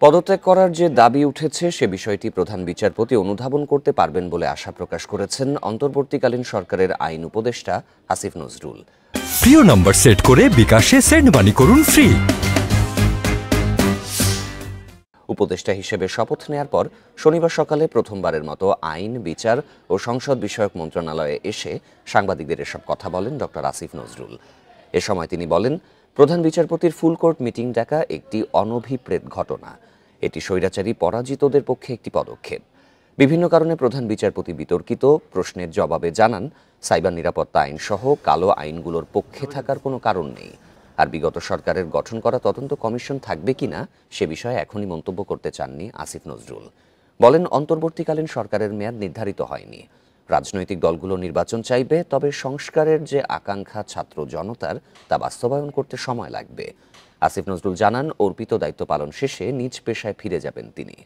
পদত্যাগ করার যে দাবি উঠেছে সে বিষয়টি প্রধান বিচারপতি অনুধাবন করতে পারবেন বলে আশা প্রকাশ করেছেন অন্তর্বর্তীকালীন সরকারের আইন উপদেষ্টা আসিফ নজরুল। প্রিয় নম্বর সেট করে বিকাশে সেন্ড মানি করুন ফ্রি। উপদেষ্টা হিসেবে শপথ নেয়ার পর শনিবার সকালে প্রথমবারের মতো আইন, বিচার ও সংসদ বিষয়ক মন্ত্রণালয়ে এসে সাংবাদিকদের এসব কথা বলেন ডক্টর আসিফ নজরুল। এ সময় তিনি বলেন, প্রধান বিচারপতির ফুল কোর্ট মিটিং ডাকা একটি অনভিপ্রেত ঘটনা। এটি স্বৈরাচারী পরাজিতদের পক্ষে একটি পদক্ষেপ। বিভিন্ন কারণে প্রধান বিচারপতি বিতর্কিত প্রশ্নের জবাবে জানান, সাইবার নিরাপত্তা আইন সহ কালো আইনগুলোর পক্ষে থাকার কোনো কারণ নেই। আর বিগত সরকারের গঠন করা তদন্ত কমিশন থাকবে কিনা সে বিষয়ে এখনই মন্তব্য করতে চাননি আসিফ নজরুল। বলেন, অন্তর্বর্তীকালীন সরকারের মেয়াদ নির্ধারিত হয়নি। রাজনৈতিক দলগুলো নির্বাচন চাইবে, তবে সংস্কারের যে আকাঙ্ক্ষা ছাত্র জনতার তা বাস্তবায়ন করতে সময় লাগবে। আসিফ নজরুল জানান, অর্পিত দায়িত্ব পালন শেষে নিজ পেশায় ফিরে যাবেন তিনি।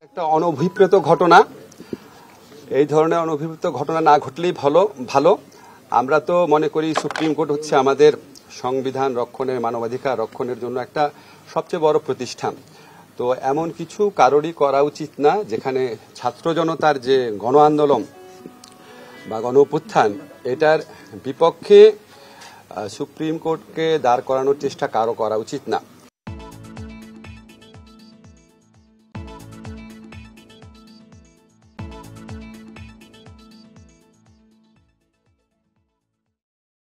একটা অনভিপ্রেত ঘটনা, এই ধরনের অনভিপ্রেত ঘটনা না ঘটলেই ভালো। আমরা তো মনে করি সুপ্রিম কোর্ট হচ্ছে আমাদের সংবিধান রক্ষণের, মানবাধিকার রক্ষণের জন্য একটা সবচেয়ে বড় প্রতিষ্ঠান। তো এমন কিছু কারোরই করা উচিত না যেখানে ছাত্র জনতার যে গণ আন্দোলন বা গণ অভ্যুত্থান, এটার বিপক্ষে সুপ্রিম কোর্টকে দাঁড় করানোর চেষ্টা কারো করা উচিত না।